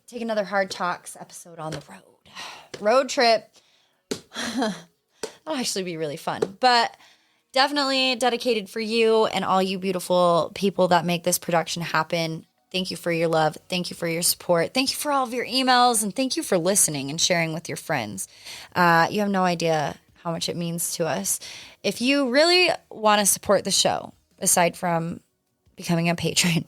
Take another Hard Talks episode on the road. Road trip. That'll actually be really fun. But definitely dedicated for you and all you beautiful people that make this production happen. Thank you for your love. Thank you for your support. Thank you for all of your emails. And thank you for listening and sharing with your friends. You have no idea how much it means to us. If you really want to support the show, aside from becoming a patron,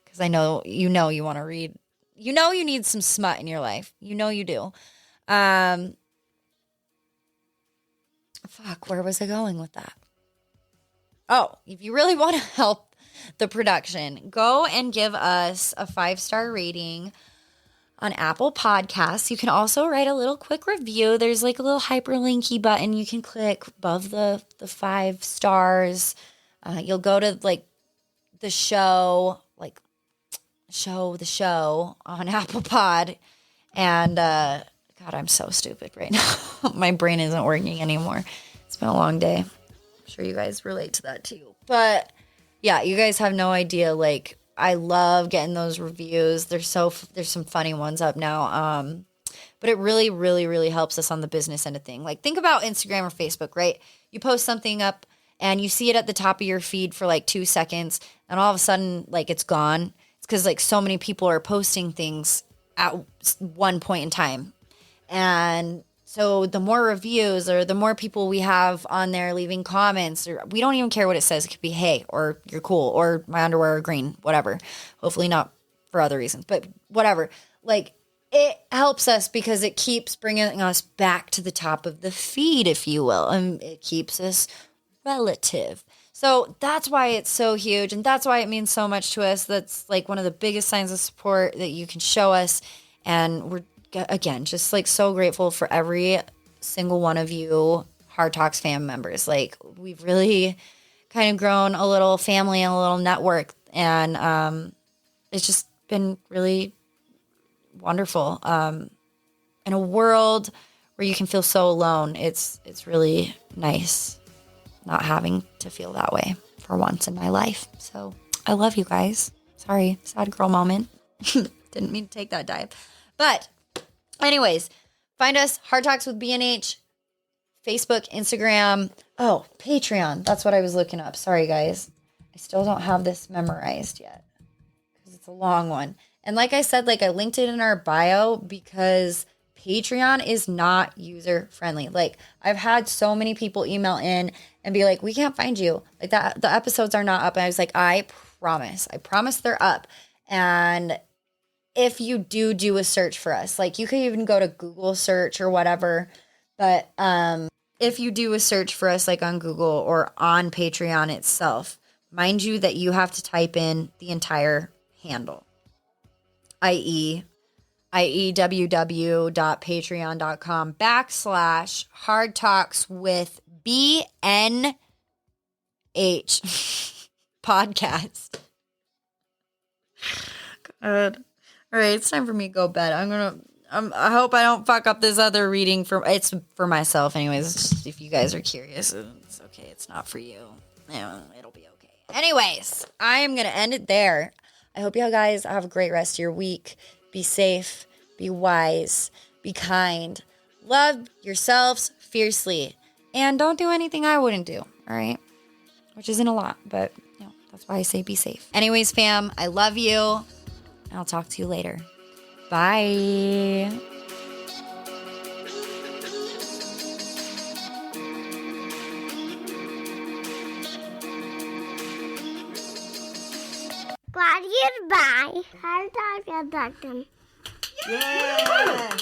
because I know you want to read, you need some smut in your life. You do. Where was I going with that? Oh, if you really want to help the production, go and give us a 5-star rating on Apple Podcasts. You can also write a little quick review. There's like a little hyperlinky button you can click above the 5 stars. You'll go to like the show on Apple Pod. And God, I'm so stupid right now. My brain isn't working anymore. It's been a long day. I'm sure you guys relate to that too. But yeah, you guys have no idea. Like, I love getting those reviews. There's some funny ones up now. But it really, really, really helps us on the business end of thing. Like, think about Instagram or Facebook, right? You post something up and you see it at the top of your feed for like 2 seconds and all of a sudden, like, it's gone. It's because like so many people are posting things at one point in time. And so the more reviews or the more people we have on there leaving comments, or we don't even care what it says. It could be, hey, or you're cool, or my underwear are green, whatever. Hopefully not for other reasons, but whatever. Like, it helps us because it keeps bringing us back to the top of the feed, if you will. And it keeps us relative. So that's why it's so huge. And that's why it means so much to us. That's like one of the biggest signs of support that you can show us. And we're, again, just like so grateful for every single one of you Hard Talks fam members. Like, we've really kind of grown a little family and a little network, and it's just been really wonderful. In a world where you can feel so alone, it's really nice not having to feel that way for once in my life. So I love you guys. Sorry, sad girl moment. Didn't mean to take that dive. But anyways, find us, Hard Talks with B&H, Facebook, Instagram. Oh, Patreon. That's what I was looking up. Sorry, guys. I still don't have this memorized yet because it's a long one. And like I said, like I linked it in our bio because Patreon is not user friendly. Like I've had so many people email in and be like, we can't find you. Like that the episodes are not up. And I was like, I promise they're up. And if you do a search for us, like you could even go to Google search or whatever. But if you do a search for us like on Google or on Patreon itself, mind you that you have to type in the entire handle, i.e. www.patreon.com/hard talks with BNH podcast. God. All right, it's time for me to go bed. I hope I don't fuck up this other reading it's for myself anyways. It's just, if you guys are curious, it's okay. It's not for you. It'll be okay. Anyways, I am going to end it there. I hope you guys have a great rest of your week. Be safe, be wise, be kind. Love yourselves fiercely. And don't do anything I wouldn't do, all right? Which isn't a lot, but that's why I say be safe. Anyways, fam, I love you. I'll talk to you later. Bye. Glad you'd buy. Hard time, yeah.